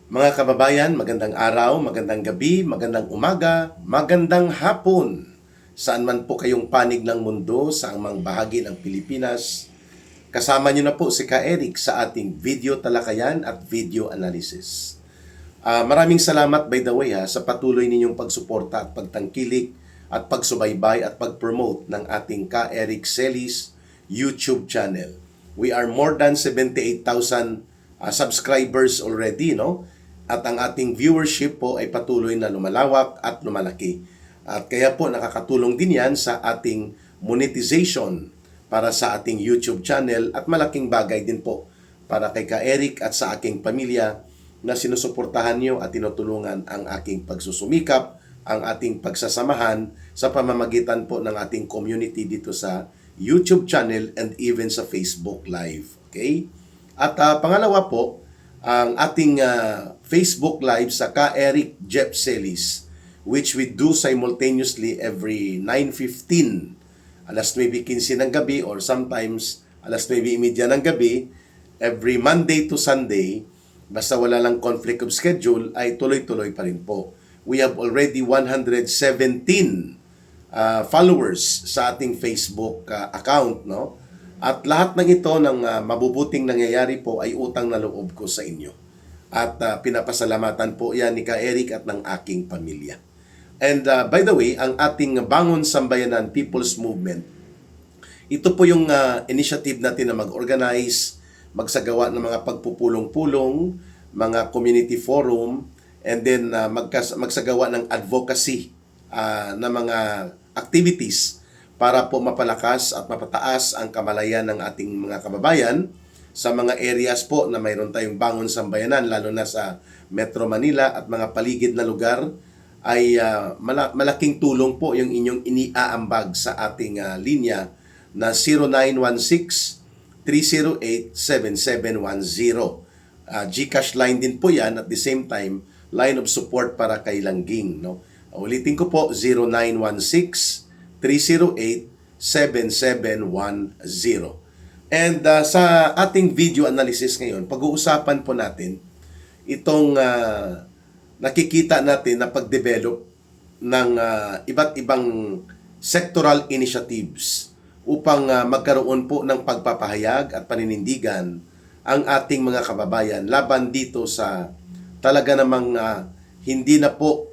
Mga kababayan, magandang araw, magandang gabi, magandang umaga, magandang hapon. Saan man po kayong panig ng mundo, sa mang bahagi ng Pilipinas, kasama niyo na po si Ka Eric sa ating video talakayan at video analysis. Maraming salamat by the way sa patuloy ninyong pagsuporta at pagtangkilik at pagsubaybay at pag-promote ng ating Ka Eric Celis YouTube channel. We are more than 78,000 subscribers already, no? At ang ating viewership po ay patuloy na lumalawak at lumalaki. At kaya po nakakatulong din yan sa ating monetization para sa ating YouTube channel at malaking bagay din po para kay Ka Eric at sa aking pamilya na sinusuportahan nyo at tinutulungan ang aking pagsusumikap, ang ating pagsasamahan sa pamamagitan po ng ating community dito sa YouTube channel and even sa Facebook Live. Okay? At pangalawa po, ang ating Facebook Live sa Ka Eric Jeff Celis, which we do simultaneously every 9:15, alas 9:15 ng gabi or sometimes alas 9:30 ng gabi, every Monday to Sunday, basta wala lang conflict of schedule, ay tuloy-tuloy pa rin po. We have already 117 followers sa ating Facebook account, no? At lahat ng ito ng mabubuting nangyayari po ay utang na loob ko sa inyo. At pinapasalamatan po yan ni Ka Eric at ng aking pamilya. And by the way, ang ating Bangon Sambayanan People's Movement, ito po yung initiative natin na mag-organize, magsagawa ng mga pagpupulong-pulong, mga community forum, and then magsagawa ng advocacy na mga activities para po mapalakas at mapataas ang kamalayan ng ating mga kababayan sa mga areas po na mayroon tayong Bangon Sambayanan, lalo na sa Metro Manila at mga paligid na lugar, ay malaking tulong po yung inyong iniaambag sa ating linya na 0916-308-7710. GCash line din po yan, at the same time, line of support para kay Langging. No? Ulitin ko po, 0916-308-7710. And sa ating video analysis ngayon, pag-uusapan po natin itong nakikita natin na pag-develop ng iba't ibang sectoral initiatives upang magkaroon po ng pagpapahayag at paninindigan ang ating mga kababayan laban dito sa talaga namang hindi na po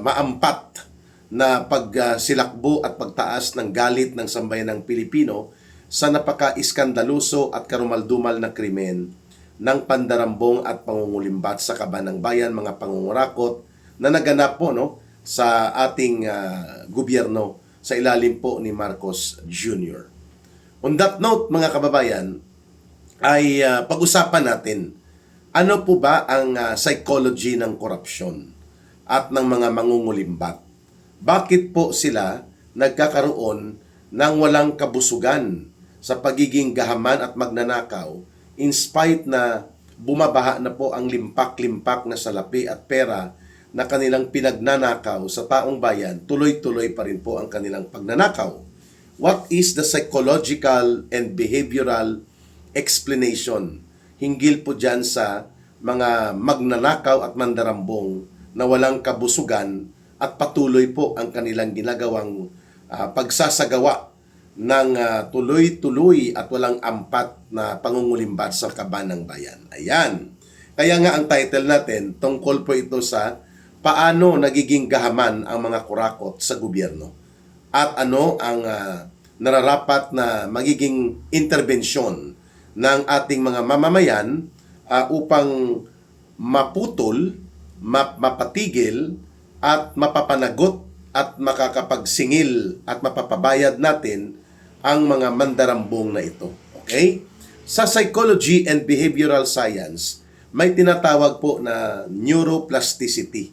maampat na pagsilakbo at pagtaas ng galit ng sambayanang Pilipino sa napaka-iskandaluso at karumaldumal na krimen ng pandarambong at pangungulimbat sa kaban ng bayan, mga pangungurakot na naganap po sa ating gobyerno sa ilalim po ni Marcos Jr. On that note, mga kababayan, ay pag-usapan natin ano po ba ang psychology ng korupsyon at ng mga mangungulimbat. Bakit po sila nagkakaroon ng walang kabusugan sa pagiging gahaman at magnanakaw in spite na bumabaha na po ang limpak-limpak na salapi at pera na kanilang pinagnanakaw sa taong bayan, tuloy-tuloy pa rin po ang kanilang pagnanakaw. What is the psychological and behavioral explanation hinggil po dyan sa mga magnanakaw at mandarambong na walang kabusugan at patuloy po ang kanilang ginagawang pagsasagawa ng tuloy-tuloy at walang ampat na pangungulimbat sa kaban ng bayan. Ayan. Kaya nga ang title natin, tungkol po ito sa paano nagiging gahaman ang mga kurakot sa gobyerno at ano ang nararapat na magiging interbensyon ng ating mga mamamayan upang maputol, mapatigil at mapapanagot at makakapagsingil at mapapabayad natin ang mga mandarambong na ito. Okay? Sa psychology and behavioral science, may tinatawag po na neuroplasticity.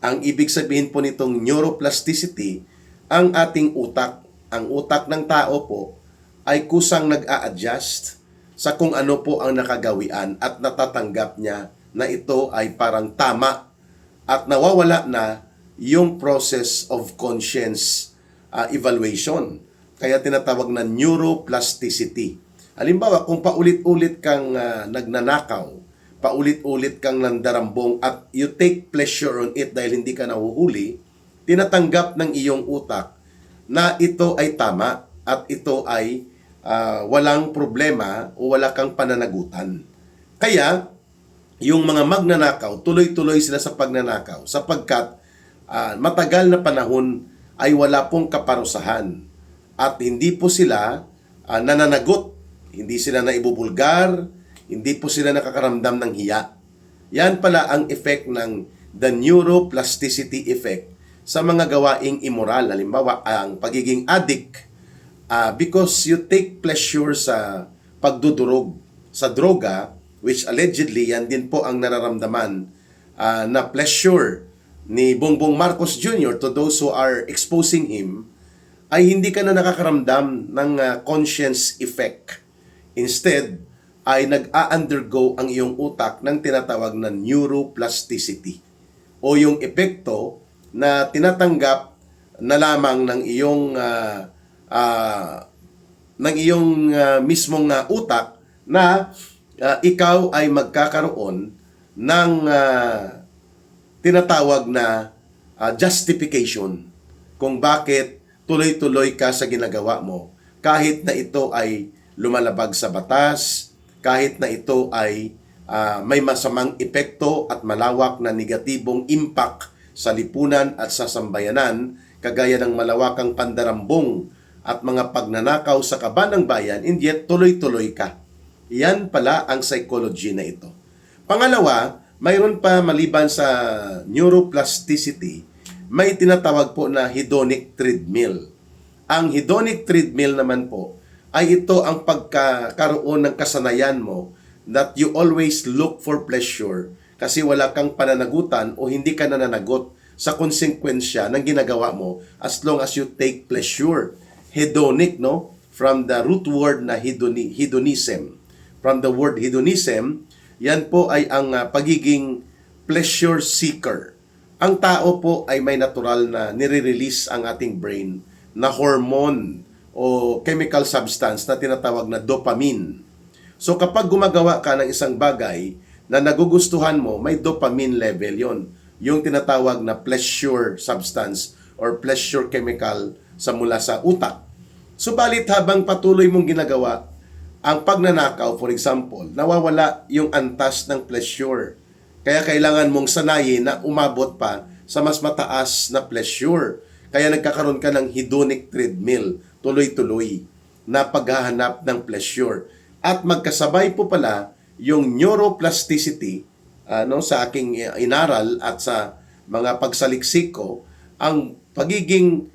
Ang ibig sabihin po nitong neuroplasticity, ang ating utak, ang utak ng tao po, ay kusang nag-a-adjust sa kung ano po ang nakagawian at natatanggap niya na ito ay parang tama at nawawala na yung process of conscience evaluation. Kaya tinatawag na neuroplasticity. Halimbawa, kung paulit-ulit kang nagnanakaw, paulit-ulit kang nandarambong at you take pleasure on it dahil hindi ka nahuhuli, tinatanggap ng iyong utak na ito ay tama at ito ay walang problema o wala kang pananagutan. Kaya, yung mga magnanakaw, tuloy-tuloy sila sa pagnanakaw sapagkat matagal na panahon ay wala pong kaparusahan at hindi po sila nananagot, hindi sila naibubulgar, hindi po sila nakakaramdam ng hiya. Yan pala ang effect ng the neuroplasticity effect sa mga gawaing immoral. Halimbawa, ang pagiging addict because you take pleasure sa pagdudurog, sa droga, which allegedly yan din po ang nararamdaman na pleasure ni Bongbong Marcos Jr. to those who are exposing him, ay hindi ka na nakakaramdam ng conscience effect. Instead, ay nag-a-undergo ang iyong utak ng tinatawag na neuroplasticity o yung epekto na tinatanggap na lamang ng iyong mismong utak na ikaw ay magkakaroon ng tinatawag na justification kung bakit tuloy-tuloy ka sa ginagawa mo kahit na ito ay lumalabag sa batas, kahit na ito ay may masamang epekto at malawak na negatibong impact sa lipunan at sa sambayanan, kagaya ng malawakang pandarambong at mga pagnanakaw sa kaban ng bayan, and yet tuloy-tuloy ka. Yan pala ang psychology na ito. Pangalawa, mayroon pa maliban sa neuroplasticity, may tinatawag po na hedonic treadmill. Ang hedonic treadmill naman po ay ito ang pagkakaroon ng kasanayan mo that you always look for pleasure kasi wala kang pananagutan o hindi ka nananagot sa konsekwensya ng ginagawa mo as long as you take pleasure. Hedonic, no? From the root word na hedonism. From the word hedonism, yan po ay ang pagiging pleasure seeker. Ang tao po ay may natural na nire-release ang ating brain na hormone o chemical substance na tinatawag na dopamine. So kapag gumagawa ka ng isang bagay na nagugustuhan mo, may dopamine level yon. Yung tinatawag na pleasure substance or pleasure chemical sa mula sa utak. Subalit habang patuloy mong ginagawa ang pagnanakaw, for example, nawawala yung antas ng pleasure. Kaya kailangan mong sanayin na umabot pa sa mas mataas na pleasure. Kaya nagkakaroon ka ng hedonic treadmill, tuloy-tuloy na paghahanap ng pleasure. At magkasabay po pala yung neuroplasticity sa aking inaral at sa mga pagsaliksik ko, ang pagiging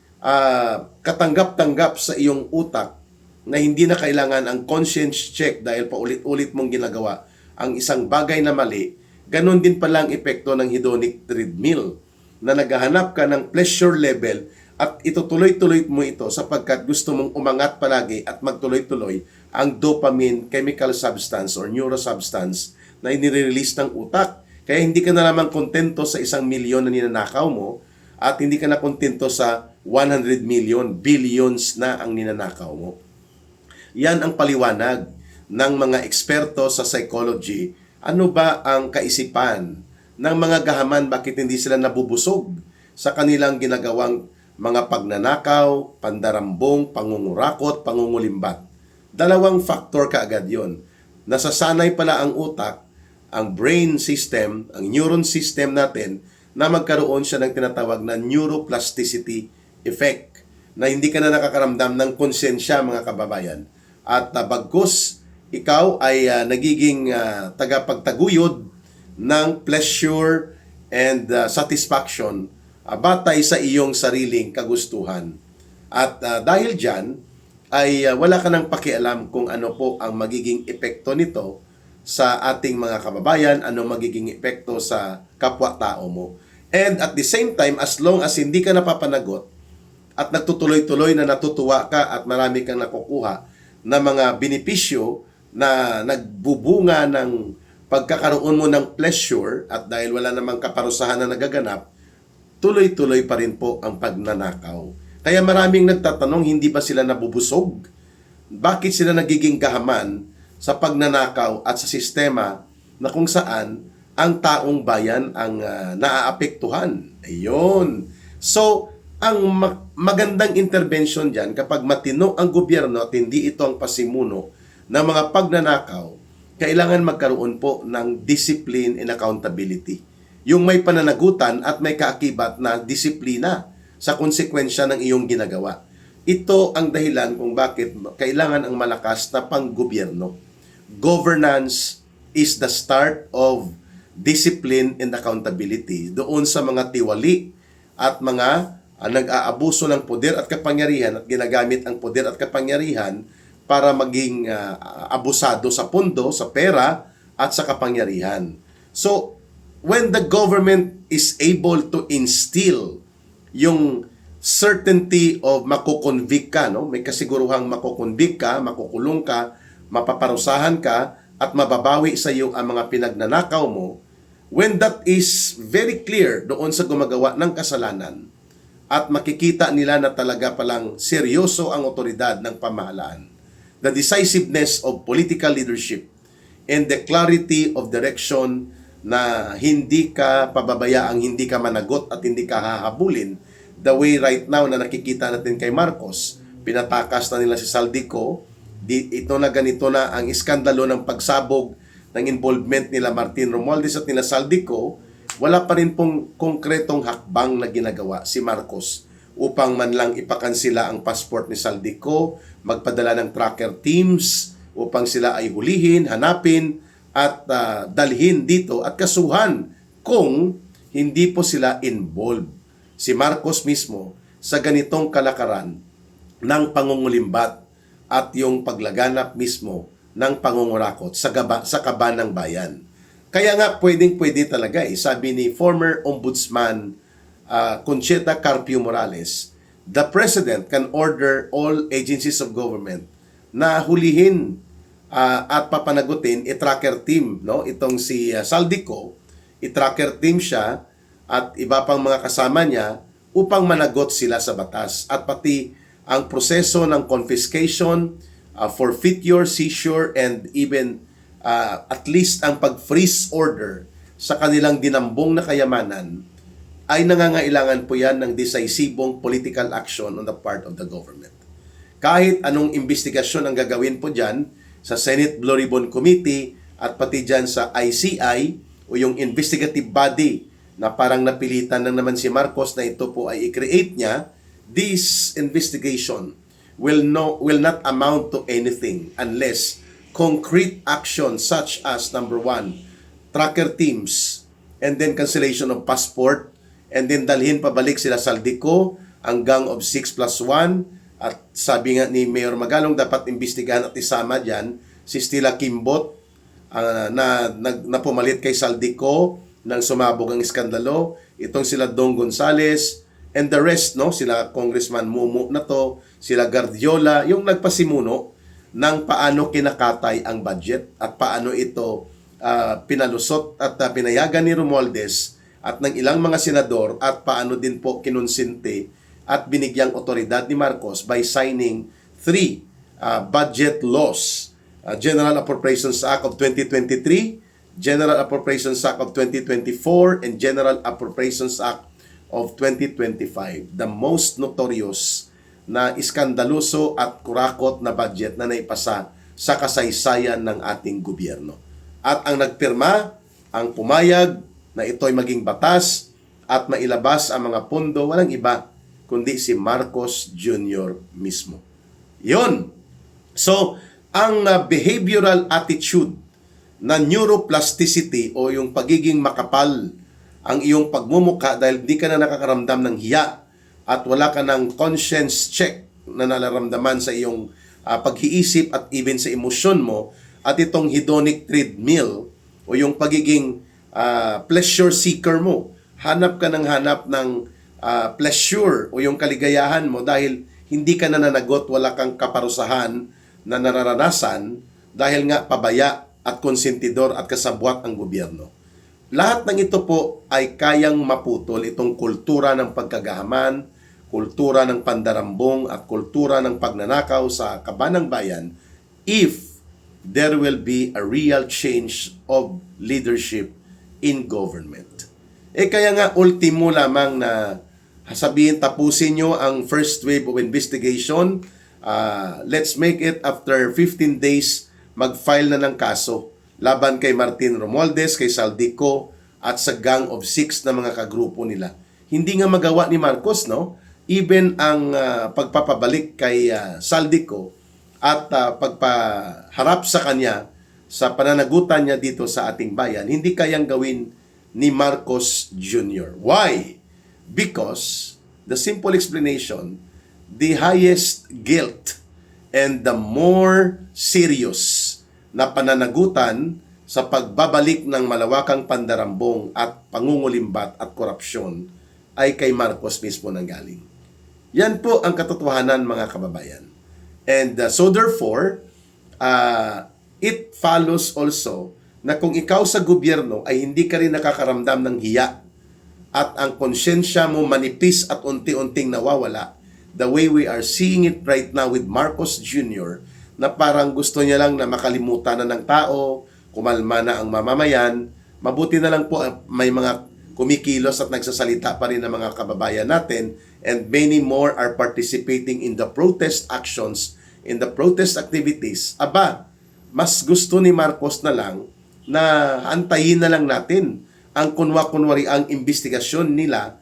katanggap-tanggap sa iyong utak na hindi na kailangan ang conscience check dahil paulit-ulit mong ginagawa ang isang bagay na mali, ganon din pala ang epekto ng hedonic treadmill na naghahanap ka ng pleasure level at itutuloy-tuloy mo ito sapagkat gusto mong umangat palagi at magtuloy-tuloy ang dopamine chemical substance or neurosubstance na inire-release ng utak. Kaya hindi ka na naman kontento sa 1 milyon na ninanakaw mo at hindi ka na kontento sa 100 million, billions na ang ninanakaw mo. Yan ang paliwanag ng mga eksperto sa psychology. Ano ba ang kaisipan ng mga gahaman, bakit hindi sila nabubusog sa kanilang ginagawang mga pagnanakaw, pandarambong, pangungurakot, pangungulimbat? Dalawang factor kaagad yon. Nasasanay pala ang utak, ang brain system, ang neuron system natin, na magkaroon siya ng tinatawag na neuroplasticity effect, na hindi ka na nakakaramdam ng konsensya, mga kababayan. At bagkus ikaw ay nagiging tagapagtaguyod ng pleasure and satisfaction batay sa iyong sariling kagustuhan. At dahil dyan, ay wala ka nang pakialam kung ano po ang magiging epekto nito sa ating mga kababayan, ano magiging epekto sa kapwa-tao mo. And at the same time, as long as hindi ka napapanagot at nagtutuloy-tuloy na natutuwa ka at marami kang nakukuha na mga benepisyo na nagbubunga ng pagkakaroon mo ng pleasure at dahil wala namang kaparusahan na nagaganap, tuloy-tuloy pa rin po ang pagnanakaw. Kaya maraming nagtatanong, hindi ba sila nabubusog? Bakit sila nagiging gahaman sa pagnanakaw at sa sistema na kung saan ang taong bayan ang naaapektuhan. Ayun. So, ang magandang intervention dyan, kapag matino ang gobyerno at hindi ito ang pasimuno ng mga pagnanakaw, kailangan magkaroon po ng discipline and accountability. Yung may pananagutan at may kaakibat na disiplina sa konsekwensya ng iyong ginagawa. Ito ang dahilan kung bakit kailangan ang malakas na panggobyerno. Governance is the start of discipline and accountability doon sa mga tiwali at mga nag-aabuso ng poder at kapangyarihan at ginagamit ang poder at kapangyarihan para maging abusado sa pondo, sa pera at sa kapangyarihan. So, when the government is able to instill yung certainty of makukonvict ka, no? May kasiguruhang makukonvict ka, makukulong ka, mapaparusahan ka, at mababawi sa iyo ang mga pinagnanakaw mo, when that is very clear doon sa gumagawa ng kasalanan, at makikita nila na talaga palang seryoso ang otoridad ng pamahalaan, the decisiveness of political leadership, and the clarity of direction na hindi ka pababayaang, hindi ka managot at hindi ka hahabulin, the way right now na nakikita natin kay Marcos, pinatakas na nila si Saldico, ito na ganito na ang iskandalo ng pagsabog ng involvement nila Martin Romualdez at nila Saldico, wala pa rin pong konkretong hakbang na ginagawa si Marcos upang man lang ipakansila ang passport ni Saldico, magpadala ng tracker teams upang sila ay hulihin, hanapin at dalhin dito at kasuhan kung hindi po sila involved. Si Marcos mismo sa ganitong kalakaran ng pangungulimbat at yung paglaganap mismo ng pangungurakot sa kaban ng bayan. Kaya nga pwedeng-pwede talaga sabi ni former Ombudsman Concheta Carpio Morales, the President can order all agencies of government na hulihin at papanagutin i-tracker team, no? Itong si Saldico, i-tracker team siya at iba pang mga kasama niya upang managot sila sa batas. At pati ang proseso ng confiscation, forfeiture, seizure, and even at least ang pag-freeze order sa kanilang dinambong na kayamanan ay nangangailangan po yan ng decisibong political action on the part of the government. Kahit anong investigasyon ang gagawin po dyan sa Senate Blue Ribbon Committee at pati dyan sa ICI o yung investigative body na parang napilitan lang naman si Marcos na ito po ay i-create niya, this investigation will not amount to anything unless concrete action such as number 1, tracker teams, and then cancellation of passport, and then dalhin pabalik sila Saldico, ang gang of 6+1, at sabi nga ni Mayor Magalong dapat imbestigahan at isama dyan si Stella Kimbot na pumalit kay Saldico nang sumabog ang iskandalo, itong sila Dong Gonzales, and the rest, no, sila Congressman Mumu na to, sila Guardiola, yung nagpasimuno ng paano kinakatay ang budget at paano ito pinalusot at pinayagan ni Romualdez at ng ilang mga senador at paano din po kinonsinte at binigyang otoridad ni Marcos by signing 3 budget laws. General Appropriations Act of 2023, General Appropriations Act of 2024, and General Appropriations Act of 2025. The most notorious na iskandaluso at kurakot na budget na naipasa sa kasaysayan ng ating gobyerno. At ang nagpirma, ang pumayag na ito'y maging batas at mailabas ang mga pondo, walang iba kundi si Marcos Jr. mismo. Yon. So, ang behavioral attitude na neuroplasticity o yung pagiging makapal ang iyong pagmumuka dahil di ka na nakakaramdam ng hiya at wala ka ng conscience check na nararamdaman sa iyong pag-iisip at even sa emosyon mo, at itong hedonic treadmill o yung pagiging pleasure seeker mo. Hanap ka ng pleasure o yung kaligayahan mo dahil hindi ka nananagot, wala kang kaparusahan na nararanasan dahil nga pabaya at konsentidor at kasabwat ang gobyerno. Lahat ng ito po ay kayang maputol itong kultura ng pagkagahaman, kultura ng pandarambong at kultura ng pagnanakaw sa kabanang bayan if there will be a real change of leadership in government. Kaya nga ultimo lamang na sabihin tapusin nyo ang first wave of investigation. Let's make it after 15 days mag-file na ng kaso laban kay Martin Romualdez, kay Saldico at sa gang of 6 na mga kagrupo nila. Hindi nga magawa ni Marcos, no? Even ang pagpapabalik kay Saldico at pagpaharap sa kanya sa pananagutan niya dito sa ating bayan, hindi kayang gawin ni Marcos Jr. Why? Because, the simple explanation, the highest guilt and the more serious na pananagutan sa pagbabalik ng malawakang pandarambong at pangungulimbat at korupsyon ay kay Marcos mismo nanggaling. Yan po ang katotohanan, mga kababayan. And so therefore, it follows also na kung ikaw sa gobyerno ay hindi ka rin nakakaramdam ng hiya at ang konsyensya mo manipis at unti-unting nawawala, the way we are seeing it right now with Marcos Jr., na parang gusto niya lang na makalimutan na ng tao, kumalma na ang mamamayan, mabuti na lang po may mga kumikilos at nagsasalita pa rin ng mga kababayan natin, and many more are participating in the protest actions, in the protest activities. Aba, mas gusto ni Marcos na lang na antayin na lang natin ang kunwa-kunwari ang investigasyon nila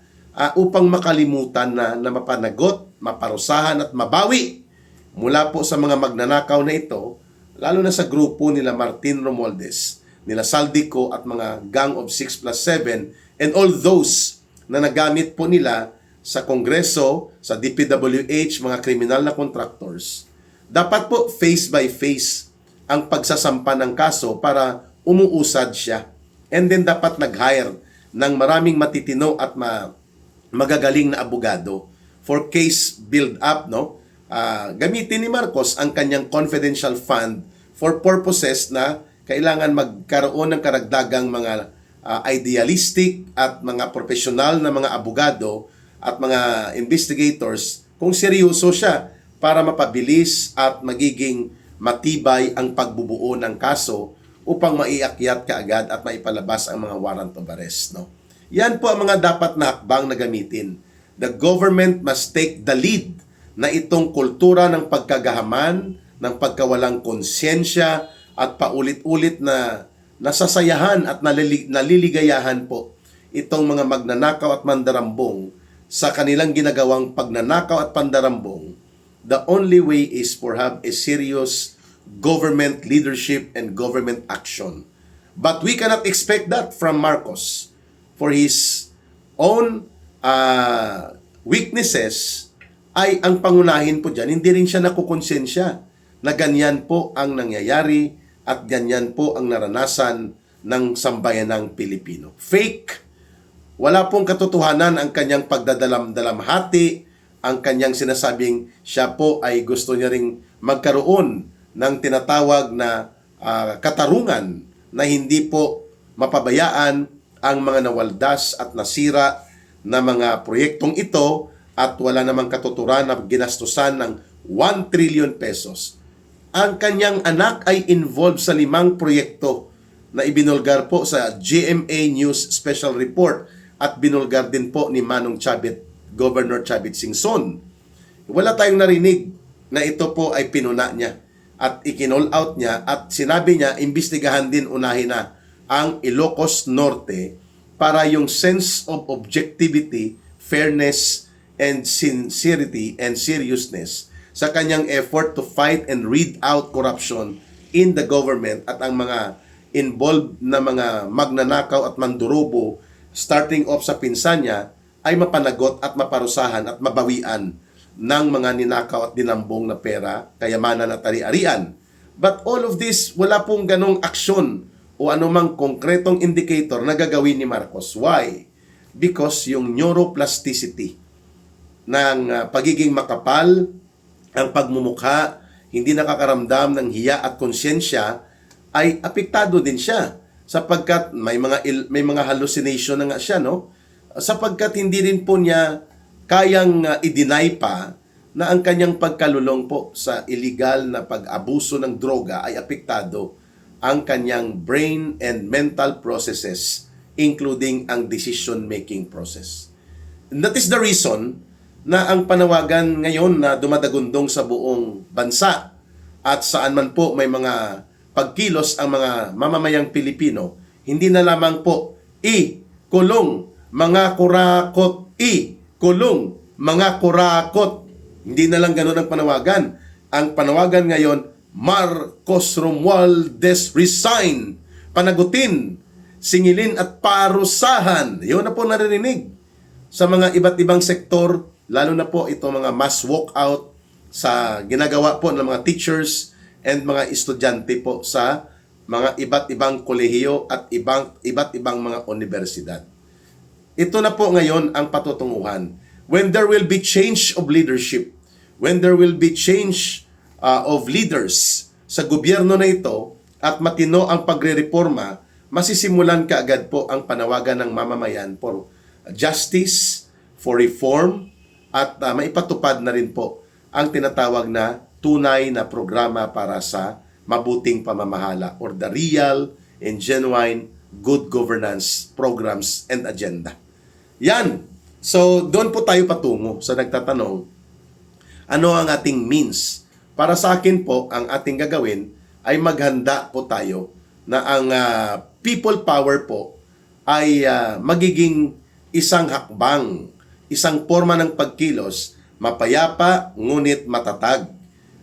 upang makalimutan na mapanagot, maparusahan at mabawi mula po sa mga magnanakaw na ito, lalo na sa grupo nila Martin Romualdez, nila Saldico at mga gang of 6+7 and all those na nagamit po nila sa Kongreso, sa DPWH, mga kriminal na contractors. Dapat po face by face ang pagsasampa ng kaso para umuusad siya. And then dapat nag-hire ng maraming matitino at magagaling na abogado for case build-up, no? Gamitin ni Marcos ang kanyang confidential fund for purposes na kailangan magkaroon ng karagdagang mga idealistic at mga profesional na mga abogado at mga investigators kung seryoso siya para mapabilis at magiging matibay ang pagbubuo ng kaso upang maiakyat kaagad at maipalabas ang mga warrant of arrest, no? Yan po ang mga dapat na hakbang na gamitin. The government must take the lead na itong kultura ng pagkagahaman, ng pagkawalang konsyensya at paulit-ulit na nasasayahan at naliligayahan po itong mga magnanakaw at mandarambong sa kanilang ginagawang pagnanakaw at pandarambong. The only way is for have a serious government leadership and government action. But we cannot expect that from Marcos for his own weaknesses. Ay ang pangunahin po dyan, hindi rin siya nakukonsensya na ganyan po ang nangyayari at ganyan po ang naranasan ng sambayanang Pilipino. Fake, wala pong katotohanan ang kanyang pagdadalam-dalamhati, ang kanyang sinasabing siya po ay gusto niya ring magkaroon ng tinatawag na katarungan na hindi po mapabayaan ang mga nawaldas at nasira na mga proyektong ito at wala namang katuturan na ginastusan ng 1 trillion pesos. Ang kanyang anak ay involved sa 5 proyekto na ibinulgar po sa GMA News Special Report at binulgar din po ni Manong Chavit, Governor Chavit Singson. Wala tayong narinig na ito po ay pinuna niya at ikinall out niya at sinabi niya imbestigahan din unahin na ang Ilocos Norte para yung sense of objectivity, fairness, and sincerity and seriousness sa kanyang effort to fight and weed out corruption in the government at ang mga involved na mga magnanakaw at mandurubo starting off sa pinsan niya ay mapanagot at maparusahan at mabawian ng mga ninakaw at dinambong na pera, kayamanan at ari-arian. But all of this, wala pong ganong aksyon o anumang konkretong indicator na gagawin ni Marcos. Why? Because yung neuroplasticity ng pagiging makapal, ang pagmumukha, hindi nakakaramdam ng hiya at konsyensya, ay apektado din siya sapagkat may mga hallucination na nga siya, no? Sapagkat hindi rin po niya kayang i-deny pa na ang kanyang pagkalulong po sa illegal na pag-abuso ng droga ay apektado ang kanyang brain and mental processes, including ang decision-making process. And that is the reason na ang panawagan ngayon na dumadagundong sa buong bansa at saan man po may mga pagkilos ang mga mamamayang Pilipino, hindi na lamang po i-kulong mga kurakot, i-kulong mga kurakot. Hindi na lang ganun ang panawagan. Ang panawagan ngayon, Marcos Romualdez resign, panagutin, singilin at parusahan. Yun na po naririnig sa mga iba't ibang sektor, lalo na po itong mga mass walkout sa ginagawa po ng mga teachers and mga estudyante po sa mga iba't ibang kolehiyo at iba't ibang mga universidad. Ito na po ngayon ang patutunguhan. When there will be change of leadership, when there will be change of leaders sa gobyerno na ito at matino ang pagre-reforma, masisimulan kaagad po ang panawagan ng mamamayan for justice, for reform, at maipatupad na rin po ang tinatawag na tunay na programa para sa mabuting pamamahala or the real and genuine good governance programs and agenda. Yan. So, doon po tayo patungo sa nagtatanong, ano ang ating means? Para sa akin po, ang ating gagawin ay maghanda po tayo na ang people power po ay magiging isang hakbang, isang forma ng pagkilos, mapayapa ngunit matatag.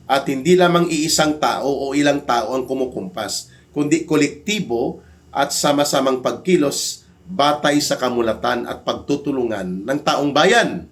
At hindi lamang iisang tao o ilang tao ang kumukumpas, kundi kolektibo at sama-samang pagkilos batay sa kamulatan at pagtutulungan ng taong bayan.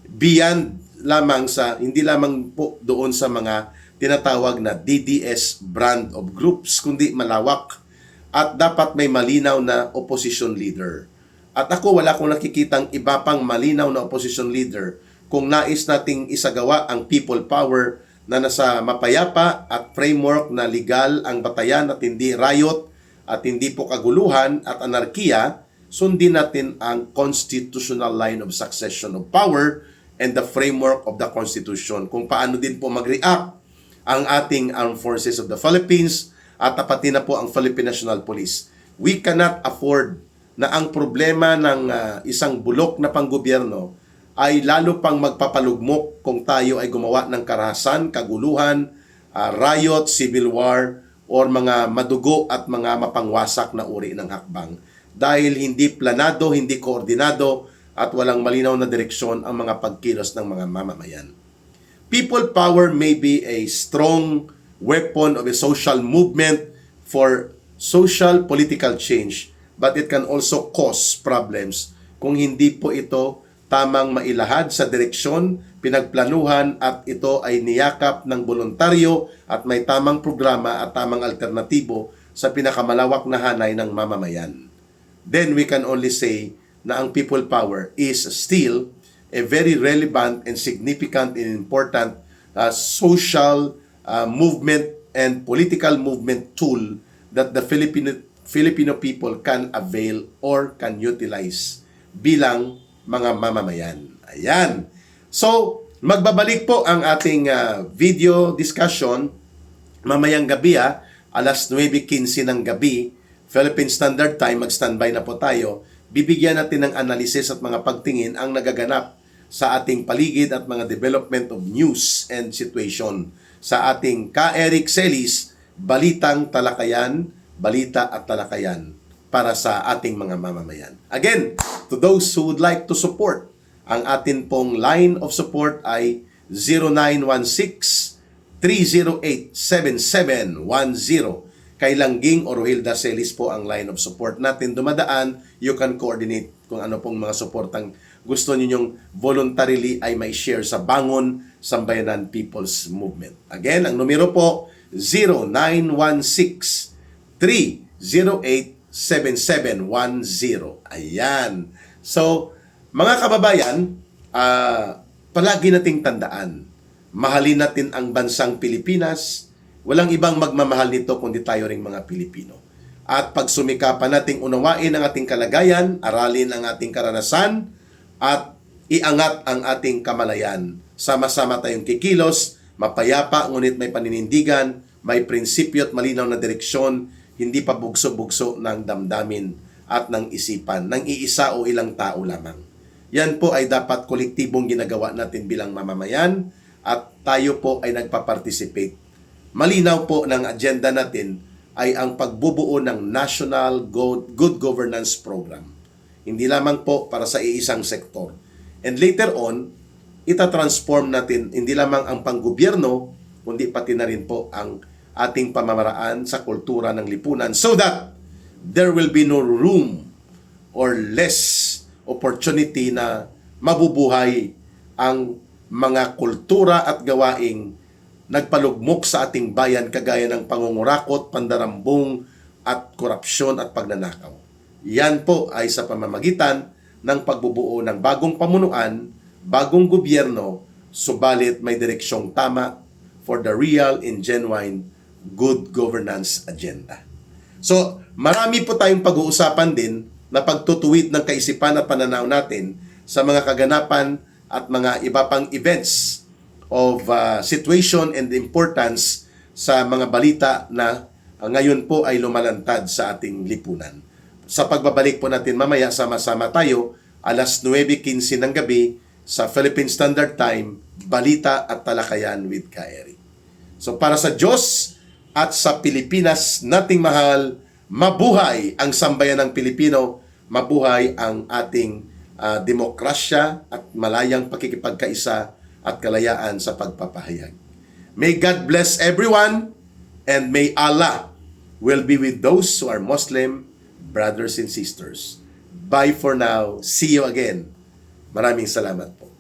Beyond lamang sa, hindi lamang po doon sa mga tinatawag na DDS brand of groups, kundi malawak at dapat may malinaw na opposition leader. At ako wala akong nakikitang iba pang malinaw na opposition leader kung nais nating isagawa ang people power na nasa mapayapa at framework na legal ang batayan at hindi riot at hindi po kaguluhan at anarkiya. Sundin natin ang constitutional line of succession of power and the framework of the Constitution. Kung paano din po mag-react ang ating Armed Forces of the Philippines at pati na po ang Philippine National Police. We cannot afford na ang problema ng isang bulok na panggobyerno ay lalo pang magpapalugmok kung tayo ay gumawa ng karahasan, kaguluhan, riot, civil war, or mga madugo at mga mapangwasak na uri ng hakbang. Dahil hindi planado, hindi koordinado, at walang malinaw na direksyon ang mga pagkilos ng mga mamamayan. People power may be a strong weapon of a social movement for social political change, but it can also cause problems kung hindi po ito tamang mailahad sa direksyon, pinagplanuhan at ito ay niyakap ng voluntaryo at may tamang programa at tamang alternatibo sa pinakamalawak na hanay ng mamamayan. Then we can only say na ang people power is still a very relevant and significant and important social movement and political movement tool that the Filipino people can avail or can utilize bilang mga mamamayan. Ayan. So, magbabalik po ang ating video discussion mamayang gabi, alas 9:15 ng gabi, Philippine Standard Time, mag-standby na po tayo. Bibigyan natin ng analysis at mga pagtingin ang nagaganap sa ating paligid at mga development of news and situation sa ating Ka-Eric Celis, Balitang Talakayan, Balita at Talakayan para sa ating mga mamamayan. Again, to those who would like to support, ang atin pong line of support ay 0916-308-7710. Kay Langging o Rohilda Celis po ang line of support natin. Dumadaan, you can coordinate kung ano pong mga supportang gusto ninyong voluntarily ay may share sa Bangon Sambayanan People's Movement. Again, ang numero po, 0916-308-7710. Ayan. So, mga kababayan, palagi nating tandaan, mahalin natin ang bansang Pilipinas. Walang ibang magmamahal nito kundi tayo ring mga Pilipino. At pag sumikapan nating unawain ang ating kalagayan, aralin ang ating karanasan, at iangat ang ating kamalayan sama-sama tayong kikilos, mapayapa, ngunit may paninindigan, may prinsipyo at malinaw na direksyon, hindi pa bugso-bugso ng damdamin at ng isipan, ng iisa o ilang tao lamang. Yan po ay dapat kolektibong ginagawa natin bilang mamamayan at tayo po ay nagpa-participate. Malinaw po ng agenda natin ay ang pagbubuo ng National Good Governance Program. Hindi lamang po para sa iisang sektor. And later on, itatransform natin hindi lamang ang panggobyerno, kundi pati na rin po ang ating pamamaraan sa kultura ng lipunan so that there will be no room or less opportunity na mabubuhay ang mga kultura at gawaing nagpalugmok sa ating bayan kagaya ng pangungurakot, pandarambong at korupsyon at pagnanakaw. Yan po ay sa pamamagitan ng pagbubuo ng bagong pamunuan, bagong gobyerno, subalit may direksyong tama for the real and genuine good governance agenda. So, marami po tayong pag-uusapan din na pagtutuwid ng kaisipan at pananaw natin sa mga kaganapan at mga iba pang events of situation and importance sa mga balita na ngayon po ay lumalantad sa ating lipunan. Sa pagbabalik po natin mamaya, sama-sama tayo, alas 9:15 ng gabi sa Philippine Standard Time, Balita at Talakayan with Kaeri. So para sa Diyos at sa Pilipinas nating mahal, mabuhay ang sambayan ng Pilipino, mabuhay ang ating demokrasya at malayang pakikipagkaisa at kalayaan sa pagpapahayag. May God bless everyone and may Allah will be with those who are Muslim brothers and sisters. Bye for now. See you again. Maraming salamat po.